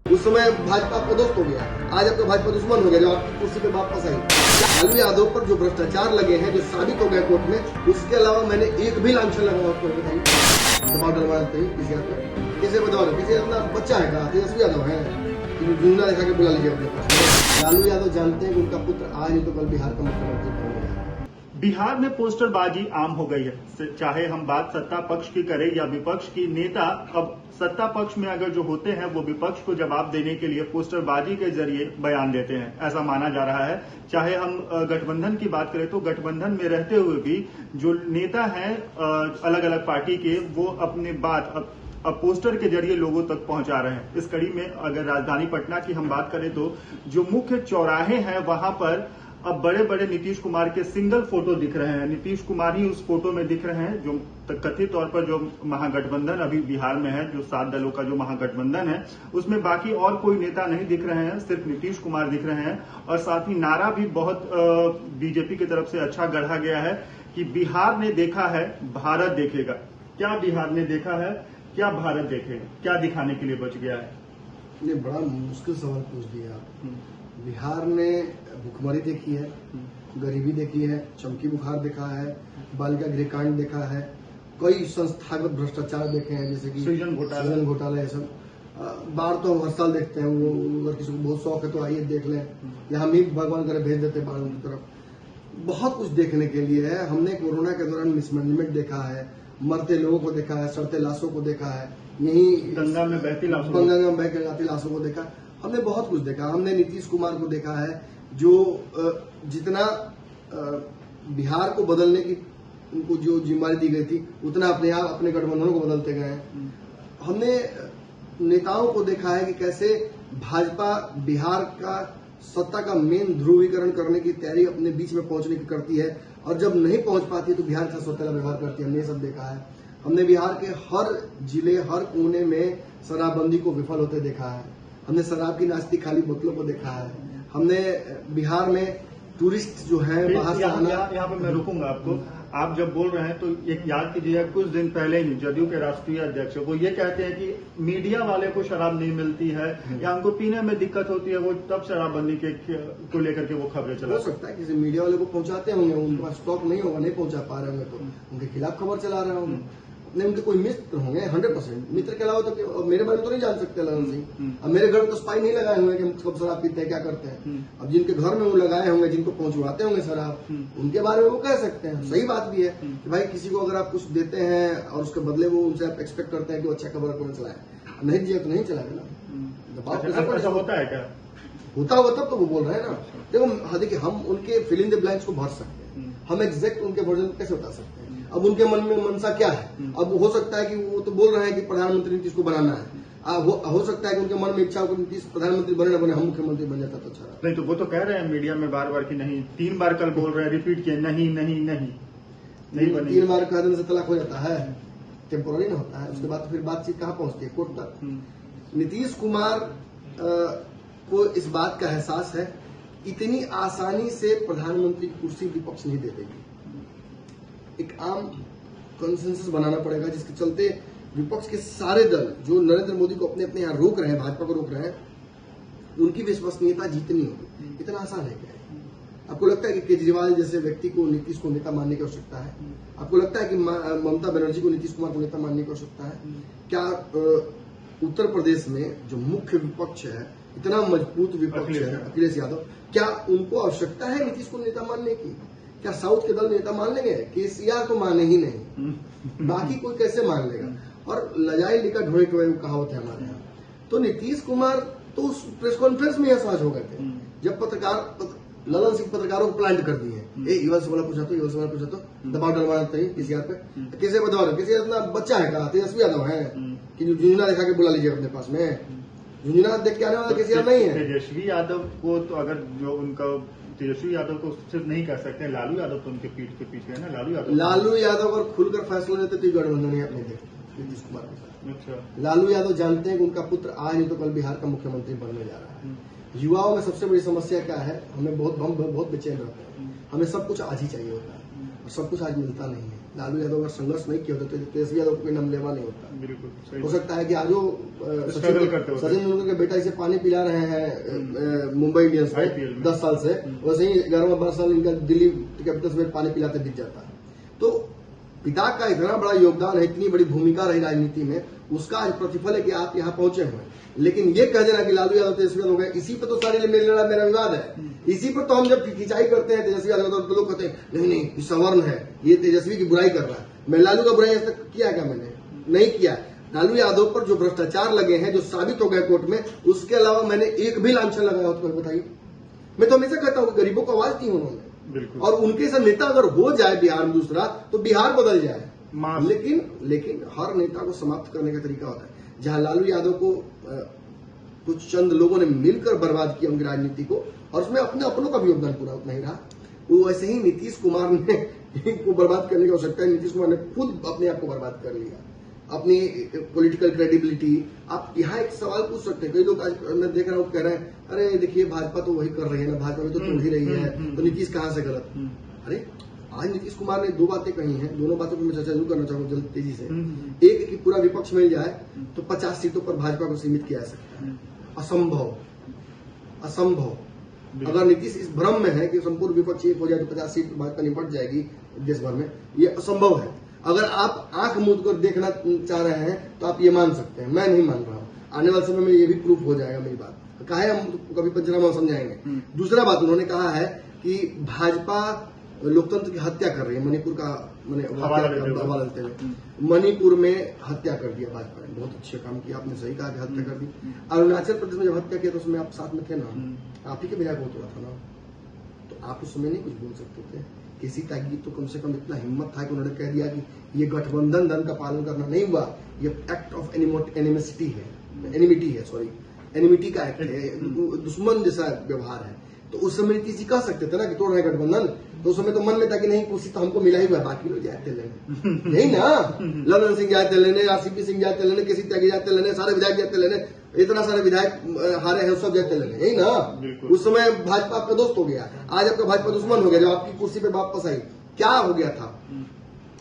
उस समय भाजपा आपका दोस्त हो गया, आज आपका भाजपा दुश्मन हो गया जब आप कुर्सी पे वापस आई। लालू यादव पर जो भ्रष्टाचार लगे हैं, जो साबित हो गया कोर्ट में, उसके अलावा मैंने एक भी लांछन लगाया कोर्ट में दबाव डलवाया किसी किसी बताओ किसी अपना बच्चा है कहा तेजस्वी यादव है, जुमला दिखा के बुला लीजिए अपने पास। लालू यादव जानते हैं कि उनका पुत्र आज नहीं तो कल बिहार का मुख्यमंत्री बनेगा। बिहार में पोस्टरबाजी आम हो गई है, चाहे हम बात सत्ता पक्ष की करें या विपक्ष की। नेता अब सत्ता पक्ष में अगर जो होते हैं वो विपक्ष को जवाब देने के लिए पोस्टरबाजी के जरिए बयान देते हैं, ऐसा माना जा रहा है। चाहे हम गठबंधन की बात करें तो गठबंधन में रहते हुए भी जो नेता हैं अलग अलग पार्टी के, वो अपनी बात अब पोस्टर के जरिए लोगों तक पहुंचा रहे हैं। इस कड़ी में अगर राजधानी पटना की हम बात करें तो जो मुख्य चौराहे हैं वहां पर अब बड़े बड़े नीतीश कुमार के सिंगल फोटो दिख रहे हैं। नीतीश कुमार ही उस फोटो में दिख रहे हैं, जो कथित तौर पर जो महागठबंधन अभी बिहार में है, जो 7 दलों का जो महागठबंधन है, उसमें बाकी और कोई नेता नहीं दिख रहे हैं, सिर्फ नीतीश कुमार दिख रहे हैं। और साथ ही नारा भी बहुत बीजेपी की तरफ से अच्छा गढ़ा गया है कि बिहार ने देखा है, भारत देखेगा। क्या बिहार ने देखा है, क्या भारत देखेगा, क्या दिखाने के लिए बच गया है? ये बड़ा मुश्किल सवाल पूछ दिया। बिहार ने भुखमरी देखी है, गरीबी देखी है, चमकी बुखार देखा है, बालिका गृहकांड देखा है, कई संस्थागत भ्रष्टाचार देखे हैं, जैसे कि सृजन घोटाला, ये सब। बाढ़ तो हम हर साल देखते हैं, वो अगर किसी को बहुत शौक है तो आइए देख लें, या हम ही भगवान करे भेज देते हैं बाढ़ की तरफ। बहुत कुछ देखने के लिए है। हमने कोरोना के दौरान मिसमैनेजमेंट देखा है, मरते लोगों को देखा है, सड़ते लाशों को देखा है, यही गंगा में बहती लाशों को देखा। हमने बहुत कुछ देखा। हमने नीतीश कुमार को देखा है जो जितना बिहार को बदलने की उनको जो जिम्मेदारी दी गई थी, उतना अपने आप अपने गठबंधनों को बदलते गए हैं। हमने नेताओं को देखा है कि कैसे भाजपा बिहार का सत्ता का मेन ध्रुवीकरण करने की तैयारी अपने बीच में पहुंचने की करती है, और जब नहीं पहुंच पाती है तो बिहार का सौतेला व्यवहार करती है। हमने ये सब देखा है। हमने बिहार के हर जिले, हर कोने में शराबबंदी को विफल होते देखा है। हमने शराब की नाश्ती खाली बोतलों को देखा है। हमने बिहार में टूरिस्ट जो है बाहर से आना। यहाँ पे मैं रुकूंगा आपको। आप जब बोल रहे हैं तो एक याद कीजिएगा, कुछ दिन पहले ही जदयू के राष्ट्रीय अध्यक्ष वो ये कहते हैं कि मीडिया वाले को शराब नहीं मिलती है या उनको पीने में दिक्कत होती है, वो तब शराबबंदी को लेकर के वो खबरें चला। हो सकता है किसी मीडिया वाले को पहुंचाते होंगे, उनके पास स्टॉक नहीं होगा, नहीं पहुंचा पा रहे होंगे तो उनके खिलाफ खबर चला रहे होंगे। नहीं, उनके कोई मित्र होंगे 100%। मित्र के अलावा तो मेरे बारे में तो नहीं जान सकते ललन सिंह। अब मेरे घर में तो स्पाई नहीं लगाए हुए कि हम कब शराब पीते हैं, क्या करते हैं। अब जिनके घर में वो लगाए होंगे, जिनको पहुंचवाते होंगे शराब, उनके बारे में वो कह सकते हैं। सही बात भी है कि भाई किसी को अगर आप कुछ देते हैं और उसके बदले वो उनसे आप एक्सपेक्ट करते हैं कि वो अच्छा खबर कौन चलाए, नहीं दिया तो नहीं चलाएगा ना। दबाव ऐसा होता है क्या? होता होगा तब तो वो बोल रहे हैं ना। देखो, देखिए, हम उनके फिल इन द ब्लैंक्स को भर सकते हैं, हम एग्जैक्ट उनके वर्जन कैसे बता सकते हैं। अब उनके मन में मनसा क्या है। अब हो सकता है कि वो तो बोल रहे हैं कि प्रधानमंत्री नीतीश को बनाना है। हो सकता है कि उनके मन में इच्छा हो कि नीतीश प्रधानमंत्री बने न बने, हम मुख्यमंत्री बन जाता तो अच्छा। नहीं तो वो तो कह रहे हैं मीडिया में बार बार कि नहीं, 3 बार कल बोल रहे हैं, रिपीट किए, नहीं नहीं नहीं नहीं बनी। 3 बार कह देने से तलाक हो जाता है, टेम्पोररी ना होता है। उसके बाद तो फिर बातचीत कहाँ पहुंचती है, कोर्ट तक। नीतीश कुमार को इस बात का एहसास है, इतनी आसानी से प्रधानमंत्री की कुर्सी विपक्ष नहीं दे देगी। एक आम कंसेंसस बनाना पड़ेगा, जिसके चलते विपक्ष के सारे दल जो नरेंद्र मोदी को अपने अपने यहाँ रोक रहे हैं, भाजपा को रोक रहे हैं, उनकी विश्वसनीयता जीतनी होगी। इतना आसान है क्या? आपको लगता है कि केजरीवाल जैसे व्यक्ति को नीतीश को नेता मानने की आवश्यकता है? आपको लगता है कि ममता बनर्जी को नीतीश कुमार को नेता मानने की आवश्यकता है? क्या उत्तर प्रदेश में जो मुख्य विपक्ष है, इतना मजबूत विपक्ष है, अखिलेश यादव, क्या उनको आवश्यकता है नीतीश को नेता मानने की? क्या साउथ के दल नेता मान लेंगे? केसीआर तो माने ही नहीं, बाकी कोई कैसे मान लेगा? और लजाई लिखा ढोए टोए कहावत है हमारे यहाँ। तो नीतीश कुमार तो उस प्रेस कॉन्फ्रेंस में असहज हो गए थे जब ललन सिंह पत्रकारों को प्लांट कर दिए। युवा से वाला पूछा तो, युवा से वाला पूछा तो दबाव डलवाना चाहिए केसीआर पे। किसी बताओ, किसी अपना बच्चा है कहा तेजस्वी यादव है कि जुमला दिखा के बुला लीजिए अपने पास में। जुमला देख के आने वाला केसीआर नहीं है। तेजस्वी यादव को तो अगर जो उनका तेजस्वी यादव को सिर्फ नहीं कह सकते, लालू यादव तो उनके पीठ के पीछे है ना। लालू यादव अगर खुलकर फैसला लेते तो गठबंधन ही अपने नीतीश कुमार के साथ। अच्छा। लालू यादव जानते हैं कि उनका पुत्र आज नहीं तो कल बिहार का मुख्यमंत्री बनने जा रहा है। युवाओं में सबसे बड़ी समस्या क्या है? हम बहुत बेचैन रहते हैं, हमें सब कुछ आज ही चाहिए होता है। सब कुछ आज मिलता नहीं है। लालू यादव अगर संघर्ष नहीं किया होता तो तेजस्वी यादव को कोई नाम लेवा नहीं होता। बिल्कुल हो सकता है कि आज वो स्ट्रगल करते हो सचिन तेंदुलकर के बेटा इसे पानी पिला रहे हैं मुंबई इंडियंस में 10 साल से, वैसे ही 11-12 साल इनका दिल्ली कैपिटल्स में पानी पिलाते बीत जाता है। तो पिता का इतना बड़ा योगदान है, इतनी बड़ी भूमिका रही राजनीति में, उसका आज प्रतिफल है कि आप यहाँ पहुंचे हुए हैं। लेकिन ये कह देना कि लालू यादव तेजस्वी यादव हो गए, इसी पर तो सारी मेरा विवाद है। इसी पर तो हम जब खिंचाई करते हैं तेजस्वी यादव तो लोग कहते हैं नहीं नहीं ये सवर्ण है, ये तेजस्वी की बुराई कर रहा है। मैं लालू का बुराई आज तक किया क्या? मैंने नहीं किया। लालू यादव पर जो भ्रष्टाचार लगे हैं, जो साबित हो गए कोर्ट में, उसके अलावा मैंने एक भी लांछन लगाया हो तो बताइए। मैं तो हमेशा कहता हूँ गरीबों को आवाज दी उन्होंने, और उनके साथ नेता अगर हो जाए बिहार में दूसरा तो बिहार बदल जाए। लेकिन हर नेता को समाप्त करने का तरीका होता है। जहां लालू यादव को कुछ चंद लोगों ने मिलकर बर्बाद किया उनकी राजनीति को, और उसमें अपने अपनों का भी योगदान पूरा उतना ही रहा, वो वैसे ही नीतीश कुमार ने को बर्बाद करने की आवश्यकता है। नीतीश कुमार ने खुद अपने आप को बर्बाद कर लिया, अपनी पॉलिटिकल क्रेडिबिलिटी। आप यहाँ एक सवाल पूछ सकते हैं, कई लोग आज मैं देख रहा हूँ कह रहे हैं अरे देखिए भाजपा तो वही कर रही है ना, भाजपा भी तो तोड़ ही रही है, तो नीतीश कहां से गलत? अरे आज नीतीश कुमार ने 2 बातें कही हैं, दोनों बातों पर मैं चर्चा जरूर करना चाहूंगा जल्द तेजी से। एक कि पूरा विपक्ष मिल जाए तो 50 सीटों पर भाजपा को सीमित किया जा सकता है। असंभव। अगर नीतीश इस भ्रम में है कि संपूर्ण विपक्ष एक हो जाए तो 50 सीट भाजपा निपट जाएगी देश भर में, ये असंभव है। अगर आप आंख मूंद कर देखना चाह रहे हैं तो आप ये मान सकते हैं, मैं नहीं मान रहा हूं। आने वाले समय में ये भी प्रूफ हो जाएगा मेरी बात। कहा है हम कभी पंचनामा समझाएंगे। दूसरा बात उन्होंने कहा है कि भाजपा लोकतंत्र की हत्या कर रही है। मणिपुर का हवाला लेते हुए मणिपुर में हत्या कर दिया भाजपा ने। बहुत अच्छे काम किया आपने, सही कहा कि हत्या कर दी। अरुणाचल प्रदेश में जब हत्या किया तो उसमें आप साथ में थे ना, आप ही के विधायक को तोड़ा था ना, तो आप उस समय नहीं कुछ बोल सकते थे। किसी त्यागी तो कम से कम इतना हिम्मत था कि उन्होंने कह दिया कि ये गठबंधन धन का पालन करना नहीं हुआ, ये एक्ट ऑफ एनिमिटी है, एनिमिटी का एक्ट है, दुश्मन जैसा व्यवहार है। तो उस समय नीतीश जी कह सकते थे ना कि तोड़ रहे गठबंधन, तो उस समय तो मन में था कि नहीं कुर्सी तो हमको मिला ही हुआ, बाकी लोग जाते लेने यही ना, ललन सिंह जाते लेने, आरसीपी सिंह जाते लेने, किसी त्यागी जाते लेने, सारे विधायक जाते लेने, इतना सारे विधायक हारे हैं सब जाते लेने, यही ना। उस समय भाजपा आपका दोस्त हो गया, आज आपका भाजपा दुश्मन हो गया। जब आपकी कुर्सी पे वापस आई क्या हो गया था?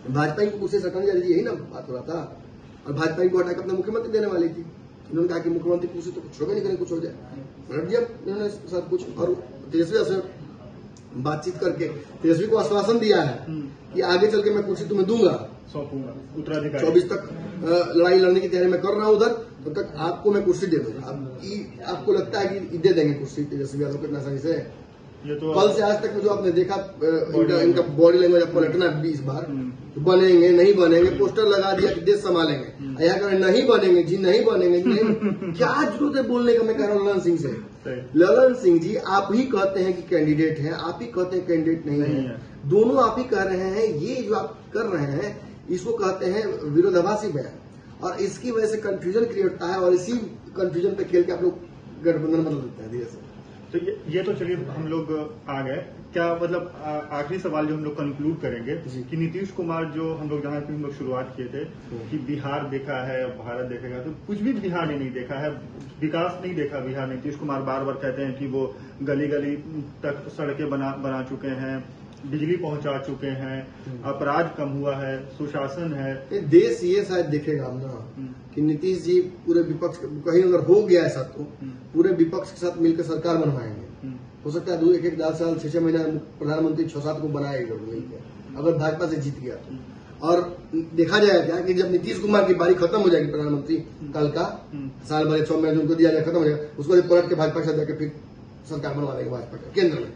भाजपा की कुर्सी से हटाने जा रही, यही ना बात हो रहा था। और भाजपा को हटा के अपना मुख्यमंत्री देने वाली थी। उन्होंने कहा कि मुख्यमंत्री कुर्सी तो कुछ होगा नहीं करें, कुछ हो जाए, रख दिया उन्होंने सब कुछ। और तेजस्वी से बातचीत करके तेजस्वी को आश्वासन दिया है कि आगे चल के मैं कुर्सी तुम्हें दूंगा, सौंपूंगा उत्तराधिकारी। 24 तक लड़ाई लड़ने की तैयारी मैं कर रहा हूं उधर, तब तक आपको मैं कुर्सी दे दूंगा। आपको लगता है कि दे देंगे कुर्सी तेजस्वी यादव को इतना सही से? ये तो कल से आज तक में जो आपने देखा इनका बॉडी लैंग्वेज आपको रखना 20 बार, तो बनेंगे नहीं बनेंगे, पोस्टर लगा दिया कि देश संभालेंगे, यहाँ करें नहीं बनेंगे जी, नहीं बनेंगे जी, नहीं। क्या जरूरत है बोलने का? मैं कह रहा हूँ ललन सिंह से, ललन सिंह जी आप ही कहते हैं कि कैंडिडेट है, आप ही कहते हैं कैंडिडेट नहीं है, दोनों आप ही कह रहे हैं। ये जो आप कर रहे हैं इसको कहते हैं विरोधाभासी बयान, और इसकी वजह से कंफ्यूजन क्रिएट होता है, और इसी कंफ्यूजन पे खेल के आप लोग गठबंधन बदल देते हैं धीरे से। तो ये तो चलिए हम लोग आ गए। क्या मतलब आखिरी सवाल जो हम लोग कंक्लूड करेंगे कि नीतीश कुमार जो हम लोग जहां पे हम लोग शुरुआत किए थे कि बिहार देखा है भारत देखेगा, तो कुछ भी बिहार ने नहीं देखा है, विकास नहीं देखा बिहार। नीतीश कुमार बार बार कहते हैं कि वो गली गली तक सड़कें बना चुके हैं, बिजली पहुंचा चुके हैं, अपराध कम हुआ है, सुशासन है। देश ये शायद देखेगा ना कि नीतीश जी पूरे विपक्ष कहीं अगर हो गया ऐसा तो पूरे विपक्ष के साथ मिलकर सरकार बनवाएंगे। हो सकता है 1-1 साल 6-6 महीना प्रधानमंत्री 6-7 को बनाएगा लोग मिलकर, अगर भाजपा से जीत गया तो। और देखा जाएगा क्या कि जब नीतीश कुमार की बारी खत्म हो जाएगी प्रधानमंत्री कल का, साल भर 6 महीने उनको दिया जाए खत्म हो जाएगा, उसको पलट के भाजपा के साथ जाकर फिर सरकार बनवा देंगे भाजपा के केंद्र में।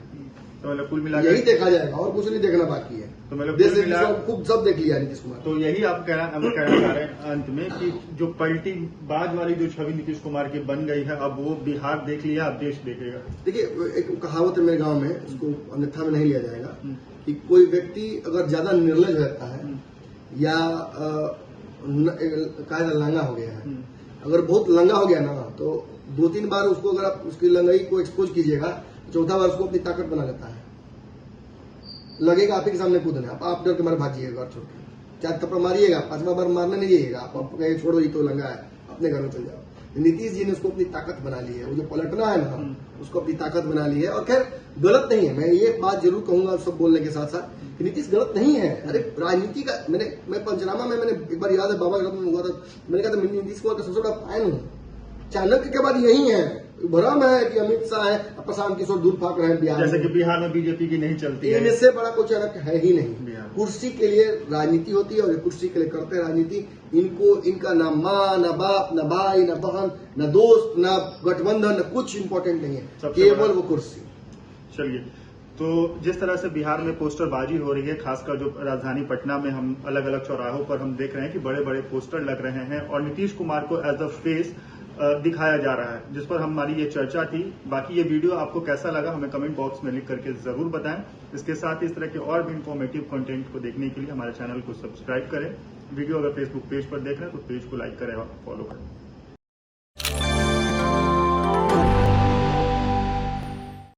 तो मतलब कुल मिला यही देखा जाएगा और कुछ नहीं देखना बाकी है। तो मतलब देश खूब सब देख लिया नीतीश कुमार। तो यही आप कहना चाह रहे हैं अंत में कि जो पलटी बाज वाली जो छवि नीतीश कुमार की बन गई है, अब वो बिहार देख लिया, अब देश देखेगा। देखिए एक कहावत है मेरे गांव में, उसको अन्यथा में नहीं लिया जाएगा, कि कोई व्यक्ति अगर ज्यादा निर्लज रहता है या कायदा लंगा हो गया है, अगर बहुत लंगा हो गया ना, तो 2-3 बार उसको अगर आप उसकी लंगाई को एक्सपोज कीजिएगा, चौथा बार उसको अपनी ताकत बना लेता है। लगेगा आप ही के सामने कूदने, आप डर के मारे भागिएगा घर छोड़ के, 4 थप्पड़ मारिएगा, 5वां बार मारने नहीं जाइएगा, आप छोड़ो ये तो लंगा है, अपने घर में चल जाओ। नीतीश जी ने उसको अपनी ताकत बना ली है। वो जो पलटना है ना, उसको अपनी ताकत बना ली है। और खैर गलत नहीं है, मैं ये बात जरूर कहूंगा सब बोलने के साथ साथ कि नीतीश गलत नहीं है। अरे राजनीति का मैं पंचनामा में मैंने एक बार याद है बाबा में हुआ था, मैंने कहा था नीतीश कुमार का सबसे बड़ा फैन हूँ। चाणक्य के बाद यही है, भ्रम है कि अमित शाह है, प्रशांत किशोर दूर फाक रहे हैं बिहार जैसे कि बिहार में बीजेपी की नहीं चलती है। इनसे बड़ा कोई चाणक्य है ही नहीं। कुर्सी के लिए राजनीति होती है और ये कुर्सी के लिए करते हैं राजनीति। इनका ना माँ, ना बाप, ना भाई, ना बहन, ना दोस्त, ना गठबंधन, ना कुछ इंपॉर्टेंट नहीं है, केवल वो कुर्सी। चलिए, तो जिस तरह से बिहार में पोस्टरबाजी हो रही है, खासकर जो राजधानी पटना में हम अलग अलग चौराहों पर हम देख रहे हैं कि बड़े बड़े पोस्टर लग रहे हैं और नीतीश कुमार को एज अ फेस दिखाया जा रहा है, जिस पर हमारी ये चर्चा थी। बाकी ये वीडियो आपको कैसा लगा हमें कमेंट बॉक्स में लिख करके जरूर बताएं। इसके साथ इस तरह के और भी इंफॉर्मेटिव कंटेंट को देखने के लिए हमारे चैनल को सब्सक्राइब करें। वीडियो अगर फेसबुक पेज पर देख रहे हैं तो पेज को लाइक करें और फॉलो करें।